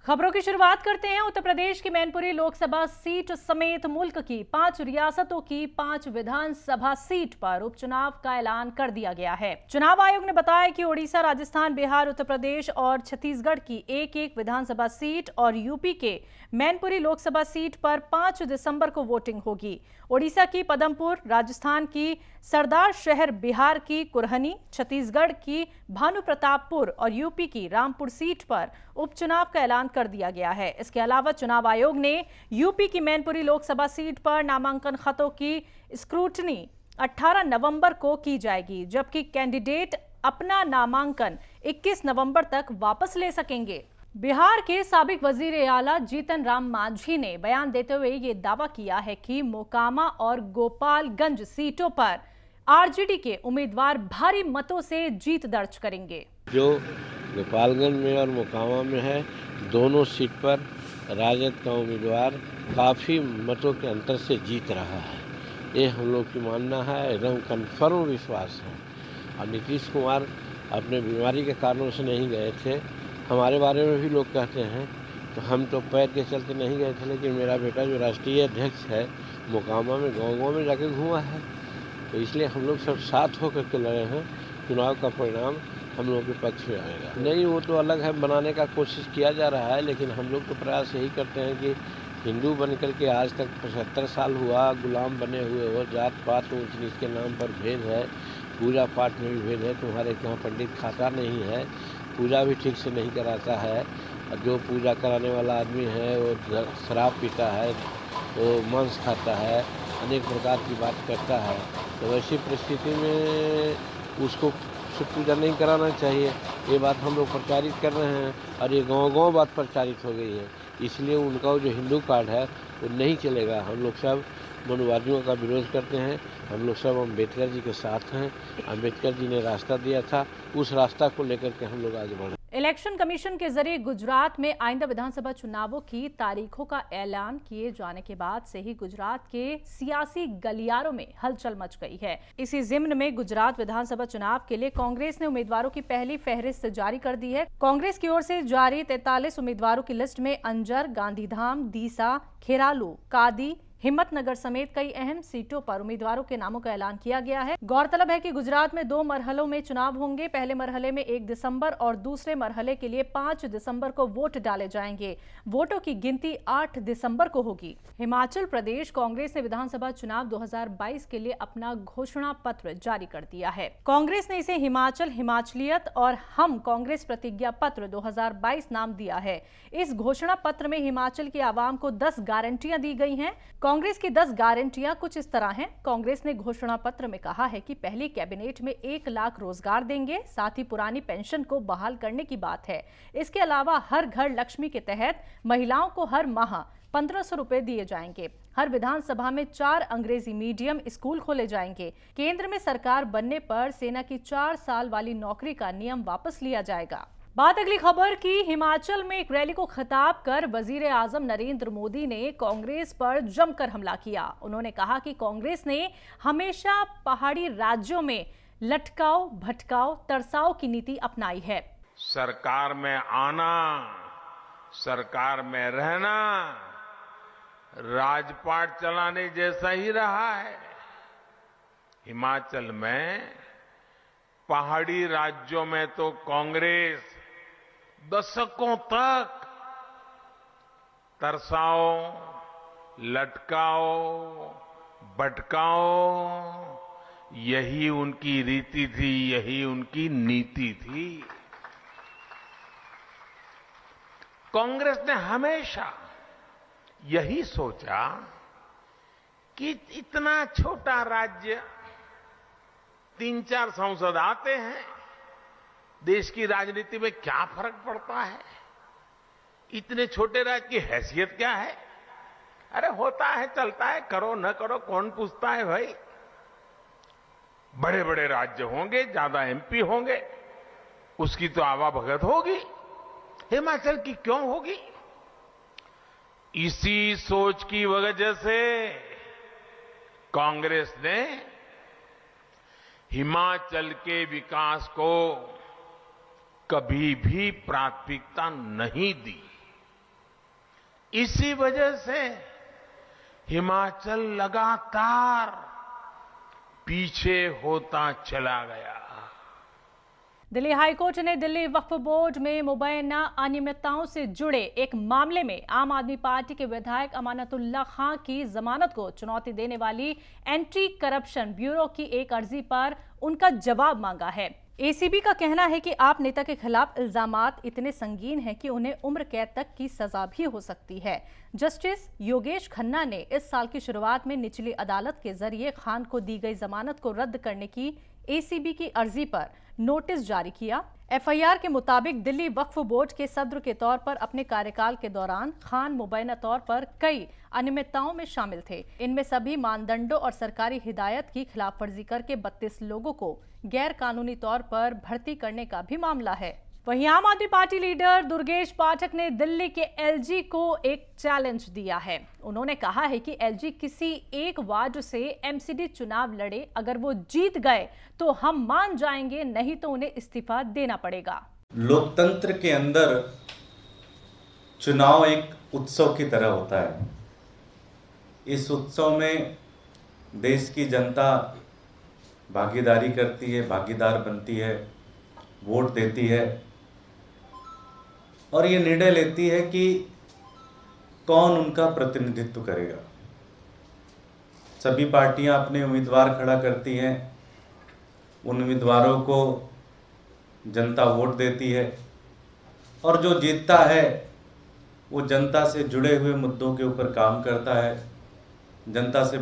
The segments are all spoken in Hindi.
खबरों की शुरुआत करते हैं। उत्तर प्रदेश की मैनपुरी लोकसभा सीट समेत मुल्क की 5 रियासतों की 5 विधानसभा सीट पर उपचुनाव का ऐलान कर दिया गया है। चुनाव आयोग ने बताया कि ओडिशा, राजस्थान, बिहार, उत्तर प्रदेश और छत्तीसगढ़ की एक विधानसभा सीट और यूपी के मैनपुरी लोकसभा सीट पर 5 दिसंबर को वोटिंग होगी। ओडिशा की पदमपुर, राजस्थान की सरदार शहर, बिहार की कुरहनी, छत्तीसगढ़ की भानुप्रतापपुर और यूपी की रामपुर सीट पर उपचुनाव का ऐलान कर दिया गया है। इसके अलावा चुनाव आयोग ने यूपी की मैनपुरी लोकसभा सीट पर नामांकन खतों की स्क्रूटनी 18 नवंबर को की जाएगी, जबकि कैंडिडेट अपना नामांकन 21 नवंबर तक वापस ले सकेंगे। बिहार के साबिक वजीर आला जीतन राम मांझी ने बयान देते हुए ये दावा किया है कि मोकामा और गोपालगंज सीटों पर आरजेडी के उम्मीदवार भारी मतों से जीत दर्ज करेंगे। जो गोपालगंज में और मोकामा में है, दोनों सीट पर राजद का उम्मीदवार काफ़ी मतों के अंतर से जीत रहा है। ये हम लोग की मानना है, एकदम कन्फर्म विश्वास है। और नीतीश कुमार अपने बीमारी के कारणों से नहीं गए थे। हमारे बारे में भी लोग कहते हैं, तो हम तो पैर के चलते नहीं गए थे, लेकिन मेरा बेटा जो राष्ट्रीय अध्यक्ष है मोकामा में गाँव में जाके घूमा है, तो इसलिए हम लोग सब साथ होकर के लड़े हैं। चुनाव का परिणाम हम लोगों के पक्ष में आएगा। नहीं, वो तो अलग है, बनाने का कोशिश किया जा रहा है, लेकिन हम लोग तो प्रयास यही करते हैं कि हिंदू बनकर के आज तक 75 साल हुआ गुलाम बने हुए हो, जात पात ऊंच नीच के नाम पर भेद है, पूजा पाठ में भी भेद है। तुम्हारे यहाँ पंडित खाता नहीं है, पूजा भी ठीक से नहीं कराता है, और जो पूजा कराने वाला आदमी है वो शराब पीता है, वो मांस खाता है, अनेक प्रकार की बात करता है। तो वैसी परिस्थिति में उसको पूजा नहीं कराना चाहिए। ये बात हम लोग प्रचारित कर रहे हैं, और ये गांव-गांव बात प्रचारित हो गई है। इसलिए उनका जो हिंदू कार्ड है वो नहीं चलेगा। हम लोग सब मनुवादियों का विरोध करते हैं। हम लोग सब अम्बेडकर जी के साथ हैं। अम्बेडकर जी ने रास्ता दिया था, उस रास्ता को लेकर के हम लोग आगे बढ़े। इलेक्शन कमीशन के जरिए गुजरात में आइंदा विधानसभा चुनावों की तारीखों का ऐलान किए जाने के बाद से ही गुजरात के सियासी गलियारों में हलचल मच गई है। इसी जिम्न में गुजरात विधानसभा चुनाव के लिए कांग्रेस ने उम्मीदवारों की पहली फहरिस्त जारी कर दी है। कांग्रेस की ओर से जारी 43 उम्मीदवारों की लिस्ट में अंजर, गांधीधाम, दीसा, खेरालू, कादी, हिम्मतनगर समेत कई अहम सीटों पर उम्मीदवारों के नामों का ऐलान किया गया है। गौरतलब है कि गुजरात में 2 मरहलों में चुनाव होंगे। पहले मरहले में 1 दिसंबर और दूसरे मरहले के लिए 5 दिसंबर को वोट डाले जाएंगे। वोटों की गिनती 8 दिसंबर को होगी। हिमाचल प्रदेश कांग्रेस ने विधानसभा चुनाव 2022 के लिए अपना घोषणा पत्र जारी कर दिया है। कांग्रेस ने इसे हिमाचल, हिमाचलियत और हम कांग्रेस प्रतिज्ञा पत्र 2022 नाम दिया है। इस घोषणा पत्र में हिमाचल की आवाम को 10 गारंटियां दी गई हैं। कांग्रेस की 10 गारंटियां कुछ इस तरह हैं। कांग्रेस ने घोषणा पत्र में कहा है कि पहली कैबिनेट में 1 लाख रोजगार देंगे, साथ ही पुरानी पेंशन को बहाल करने की बात है। इसके अलावा हर घर लक्ष्मी के तहत महिलाओं को हर माह 1500 रुपए दिए जाएंगे। हर विधानसभा में 4 अंग्रेजी मीडियम स्कूल खोले जाएंगे। केंद्र में सरकार बनने पर सेना की 4 साल वाली नौकरी का नियम वापस लिया जाएगा। बात अगली खबर की। हिमाचल में एक रैली को खिताब कर वजीर आजम नरेंद्र मोदी ने कांग्रेस पर जमकर हमला किया। उन्होंने कहा कि कांग्रेस ने हमेशा पहाड़ी राज्यों में लटकाओ, भटकाओ, तरसाओ की नीति अपनाई है। सरकार में आना, सरकार में रहना राजपाट चलाने जैसा ही रहा है। हिमाचल में पहाड़ी राज्यों में तो कांग्रेस दशकों तक तरसाओ, लटकाओ, भटकाओ, यही उनकी रीति थी, यही उनकी नीति थी। कांग्रेस ने हमेशा यही सोचा कि इतना छोटा राज्य, 3-4 सांसद आते हैं, देश की राजनीति में क्या फर्क पड़ता है, इतने छोटे राज्य की हैसियत क्या है। अरे होता है, चलता है, करो न करो कौन पूछता है भाई। बड़े बड़े राज्य होंगे, ज्यादा एमपी होंगे, उसकी तो आवाभगत होगी, हिमाचल की क्यों होगी। इसी सोच की वजह से कांग्रेस ने हिमाचल के विकास को कभी भी प्राथमिकता नहीं दी। इसी वजह से हिमाचल लगातार पीछे होता चला गया। दिल्ली हाईकोर्ट ने दिल्ली वक्फ बोर्ड में मुबैना अनियमितताओं से जुड़े एक मामले में आम आदमी पार्टी के विधायक अमानतुल्लाह खां की जमानत को चुनौती देने वाली एंटी करप्शन ब्यूरो की एक अर्जी पर उनका जवाब मांगा है। एसीबी का कहना है कि आप नेता के खिलाफ इल्जामात इतने संगीन हैं कि उन्हें उम्र कैद तक की सजा भी हो सकती है। जस्टिस योगेश खन्ना ने इस साल की शुरुआत में निचली अदालत के जरिए खान को दी गई जमानत को रद्द करने की एसीबी की अर्जी पर नोटिस जारी किया। एफआईआर के मुताबिक दिल्ली वक्फ बोर्ड के सदर के तौर पर अपने कार्यकाल के दौरान खान मुबैना तौर पर कई अनियमितताओं में शामिल थे। इनमें सभी मानदंडों और सरकारी हिदायत की खिलाफवर्जी करके 32 लोगों को गैर कानूनी तौर पर भर्ती करने का भी मामला है। वहीं आम आदमी पार्टी लीडर दुर्गेश पाठक ने दिल्ली के एलजी को एक चैलेंज दिया है। उन्होंने कहा है कि एलजी किसी एक वार्ड से एमसीडी चुनाव लड़े, अगर वो जीत गए तो हम मान जाएंगे, नहीं तो उन्हें इस्तीफा देना पड़ेगा। लोकतंत्र के अंदर चुनाव एक उत्सव की तरह होता है। इस उत्सव में देश की जनता भागीदारी करती है, भागीदार बनती है, वोट देती है और ये निर्णय लेती है कि कौन उनका प्रतिनिधित्व करेगा। सभी पार्टियां अपने उम्मीदवार खड़ा करती हैं, उन उम्मीदवारों को जनता वोट देती है और जो जीतता है वो जनता से जुड़े हुए मुद्दों के ऊपर काम करता है, जनता से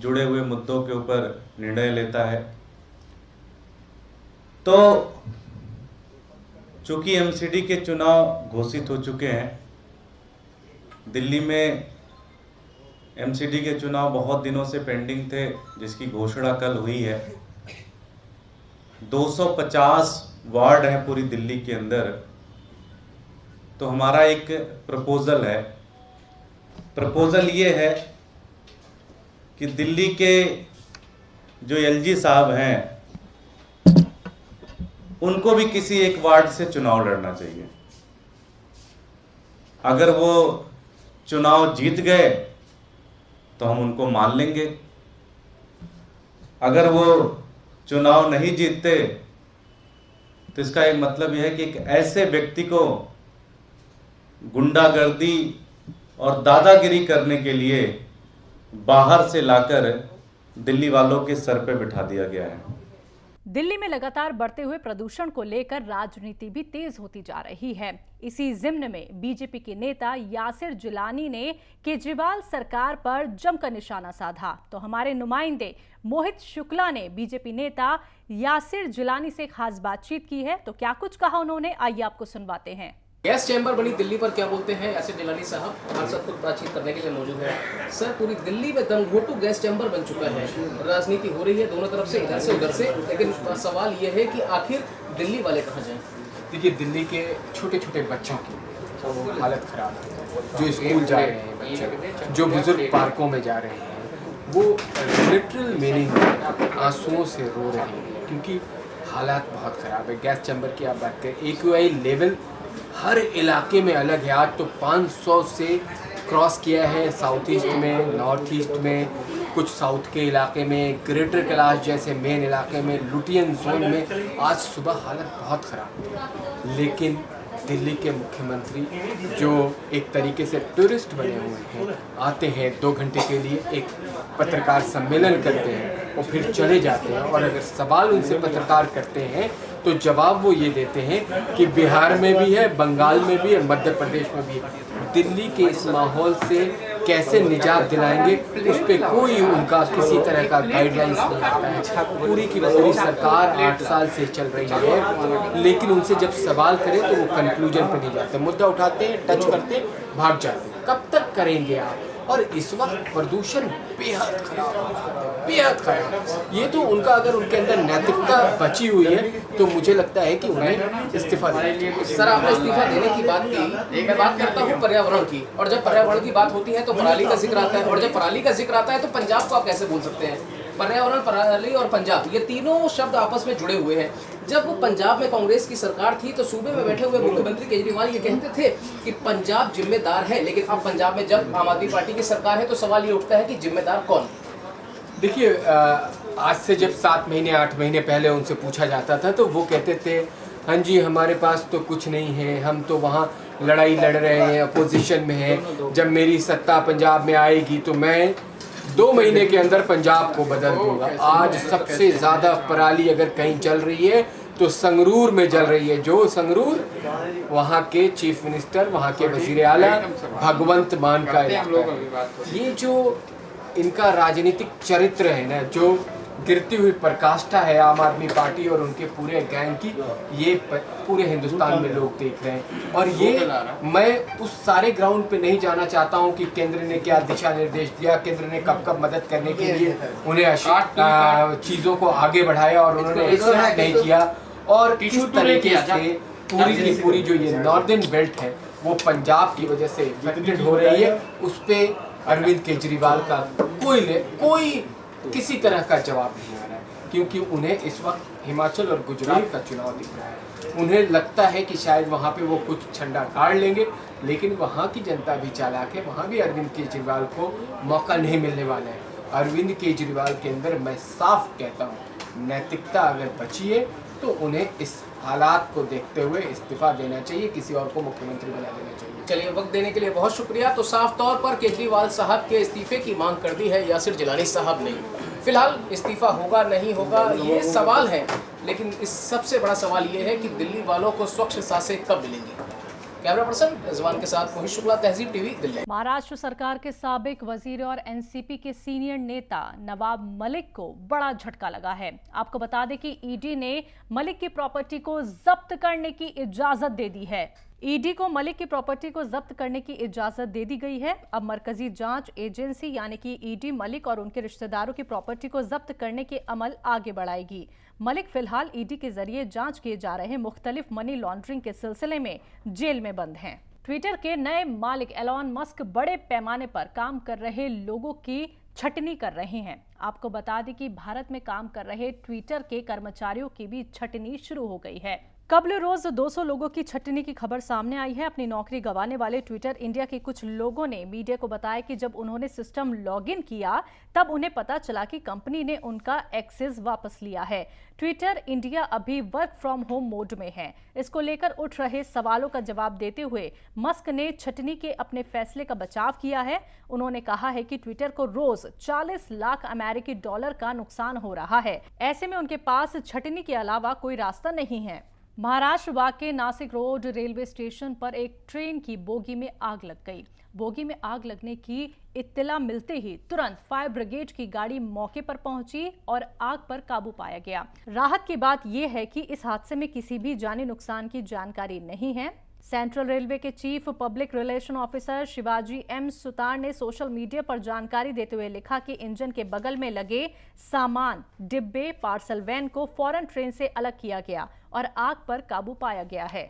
जुड़े हुए मुद्दों के ऊपर निर्णय लेता है। तो चूंकि एमसीडी के चुनाव घोषित हो चुके हैं, दिल्ली में एमसीडी के चुनाव बहुत दिनों से पेंडिंग थे, जिसकी घोषणा कल हुई है। 250 वार्ड हैं पूरी दिल्ली के अंदर। तो हमारा एक प्रपोजल है। प्रपोजल ये है कि दिल्ली के जो एलजी साहब हैं उनको भी किसी एक वार्ड से चुनाव लड़ना चाहिए। अगर वो चुनाव जीत गए तो हम उनको मान लेंगे, अगर वो चुनाव नहीं जीतते तो इसका एक मतलब यह है कि एक ऐसे व्यक्ति को गुंडागर्दी और दादागिरी करने के लिए बाहर से लाकर दिल्ली वालों के सर पे बिठा दिया गया है। दिल्ली में लगातार बढ़ते हुए प्रदूषण को लेकर राजनीति भी तेज होती जा रही है। इसी जिम्न में बीजेपी के नेता यासिर जिलानी ने केजरीवाल सरकार पर जमकर निशाना साधा। तो हमारे नुमाइंदे मोहित शुक्ला ने बीजेपी नेता यासिर जिलानी से खास बातचीत की है। तो क्या कुछ कहा उन्होंने, आइए आपको सुनवाते हैं। गैस चैम्बर बनी दिल्ली पर क्या बोलते हैं यासिर जिलानी साहब, हमारे साथ खुद बातचीत करने के लिए मौजूद है। सर, पूरी दिल्ली में दमघोटू गैस चैम्बर बन चुका है, राजनीति हो रही है दोनों तरफ से, इधर से उधर से, लेकिन सवाल ये है कि आखिर दिल्ली वाले कहाँ जाएं? देखिए, दिल्ली के छोटे छोटे बच्चों की हालत खराब है। जो स्कूल जा रहे हैं बच्चे, जो बुजुर्ग पार्कों में जा रहे हैं, वो लिटरल मीनिंग आंसुओं से रो रहे हैं क्योंकि हालात बहुत ख़राब है। गैस चैम्बर की आप बात करें, एक्यूआई लेवल हर इलाके में अलग है। आज तो 500 से क्रॉस किया है, साउथ ईस्ट में, नॉर्थ ईस्ट में, कुछ साउथ के इलाके में, ग्रेटर कैलाश जैसे मेन इलाके में, लुटियन जोन में आज सुबह हालत बहुत ख़राब। लेकिन दिल्ली के मुख्यमंत्री जो एक तरीके से टूरिस्ट बने हुए हैं, आते हैं 2 घंटे के लिए, एक पत्रकार सम्मेलन करते हैं और फिर चले जाते हैं। और अगर सवाल उनसे पत्रकार करते हैं तो जवाब वो ये देते हैं कि बिहार में भी है, बंगाल में भी है, मध्य प्रदेश में भी है। दिल्ली के इस माहौल से कैसे निजात दिलाएंगे, उस पर कोई उनका किसी तरह का गाइडलाइंस नहीं आता है। पूरी की पूरी सरकार 8 साल से चल रही है, लेकिन उनसे जब सवाल करें तो वो कंक्लूजन पर नहीं जाते, मुद्दा उठाते हैं, टच करते हैं, भाग जाते हैं। कब तक करेंगे आप? और इस वक्त प्रदूषण बेहद खराब, बेहद खराब। ये तो उनका, अगर उनके अंदर नैतिकता बची हुई है तो मुझे लगता है कि उन्हें इस्तीफा देना चाहिए। सर, आपने इस्तीफा देने की बात की, मैं बात करता हूँ पर्यावरण की, और जब पर्यावरण की बात होती है तो पराली का जिक्र आता है, और जब पराली का जिक्र आता है तो पंजाब को आप कैसे बोल सकते हैं? पर्यावरण, पराली और पंजाब, ये तीनों शब्द आपस में जुड़े हुए हैं। जब पंजाब में कांग्रेस की सरकार थी तो सूबे में बैठे हुए मुख्यमंत्री केजरीवाल ये कहते थे कि पंजाब जिम्मेदार है, लेकिन अब पंजाब में जब आम आदमी पार्टी की सरकार है तो सवाल ये उठता है कि जिम्मेदार कौन? देखिए, आज से जब 7 महीने 8 महीने पहले उनसे पूछा जाता था तो वो कहते थे हाँ जी हमारे पास तो कुछ नहीं है, हम तो वहाँ लड़ाई लड़ रहे हैं, अपोजिशन में हैं, जब मेरी सत्ता पंजाब में आएगी तो मैं 2 महीने के अंदर पंजाब को बदल दूंगा। आज सबसे ज़्यादा पराली अगर कहीं जल रही है तो संगरूर में जल रही है। जो संगरूर वहाँ के चीफ मिनिस्टर, वहाँ के वजीर आला भगवंत मान का इलाका है। ये जो इनका राजनीतिक चरित्र है ना, जो गिरती हुई प्रकाष्ठा है आम आदमी पार्टी और उनके पूरे गैंग की, ये पूरे हिंदुस्तान में लोग देख रहे हैं। और ये मैं उस सारे ग्राउंड पे नहीं जाना चाहता हूँ कि केंद्र ने क्या दिशा निर्देश दिया, केंद्र ने कब कब मदद करने के लिए उन्हें चीज़ों को आगे बढ़ाया और उन्होंने एक्सेप्ट नहीं किया। और किस तरीके से पूरी की पूरी जो ये नॉर्दर्न बेल्ट है वो पंजाब की वजह से इफेक्टेड हो रही है, उस पर अरविंद केजरीवाल का कोई किसी तरह का जवाब नहीं आ रहा है, क्योंकि उन्हें इस वक्त हिमाचल और गुजरात का चुनाव दिख रहा है। उन्हें लगता है कि शायद वहाँ पे वो कुछ झंडा गाड़ लेंगे, लेकिन वहाँ की जनता भी चालाक है, वहाँ भी अरविंद केजरीवाल को मौका नहीं मिलने वाला है। अरविंद केजरीवाल के अंदर मैं साफ कहता हूँ नैतिकता अगर बची है तो उन्हें इस हालात को देखते हुए इस्तीफा देना चाहिए, किसी और को मुख्यमंत्री बना देना चाहिए। चलिए, वक्त देने के लिए बहुत शुक्रिया। तो साफ तौर पर केजरीवाल साहब के इस्तीफे की मांग कर दी है यासिर जिलानी साहब ने। फिलहाल इस्तीफा होगा नहीं होगा ये सवाल है, लेकिन इस सबसे बड़ा सवाल ये है कि दिल्ली वालों को स्वच्छ सांसें कब मिलेंगी। कैमरा पर्सन रिजवान के साथ मोहित शुक्ला, तहजीब टीवी, दिल्ली। महाराष्ट्र सरकार के साबिक वजीर और एनसीपी के सीनियर नेता नवाब मलिक को बड़ा झटका लगा है। आपको बता दें कि ईडी ने मलिक की प्रॉपर्टी को जब्त करने की इजाजत दे दी है। ईडी को मलिक की प्रॉपर्टी को जब्त करने की इजाजत दे दी गई है। अब मरकजी जांच एजेंसी यानी कि ईडी मलिक और उनके रिश्तेदारों की प्रॉपर्टी को जब्त करने के अमल आगे बढ़ाएगी। मलिक फिलहाल ईडी के जरिए जांच किए जा रहे मुख्तलिफ मनी लॉन्ड्रिंग के सिलसिले में जेल में बंद हैं। ट्विटर के नए मालिक एलॉन मस्क बड़े पैमाने पर काम कर रहे लोगों की छटनी कर रहे हैं। आपको बता दें कि भारत में काम कर रहे ट्विटर के कर्मचारियों की भी छटनी शुरू हो गई है। कबल रोज 200 लोगों की छटनी की खबर सामने आई है। अपनी नौकरी गंवाने वाले ट्विटर इंडिया के कुछ लोगों ने मीडिया को बताया कि जब उन्होंने सिस्टम लॉगिन किया तब उन्हें पता चला कि कंपनी ने उनका एक्सेस वापस लिया है। ट्विटर इंडिया अभी वर्क फ्रॉम होम मोड में है। इसको लेकर उठ रहे सवालों का जवाब देते हुए मस्क ने छटनी के अपने फैसले का बचाव किया है। उन्होंने कहा है कि ट्विटर को रोज 40 लाख अमेरिकी डॉलर का नुकसान हो रहा है। ऐसे में उनके पास छटनी के अलावा कोई रास्ता नहीं है। महाराष्ट्र के नासिक रोड रेलवे स्टेशन पर एक ट्रेन की बोगी में आग लग गई। बोगी में आग लगने की इत्तला मिलते ही तुरंत फायर ब्रिगेड की गाड़ी मौके पर पहुंची और आग पर काबू पाया गया। राहत की बात यह है कि इस हादसे में किसी भी जानी नुकसान की जानकारी नहीं है। सेंट्रल रेलवे के chief public relation officer Shivaji M Sutar ने सोशल मीडिया पर जानकारी देते हुए लिखा कि इंजन के बगल में लगे सामान, डिब्बे, पार्सल वैन को फौरन ट्रेन से अलग किया गया और आग पर काबू पाया गया है।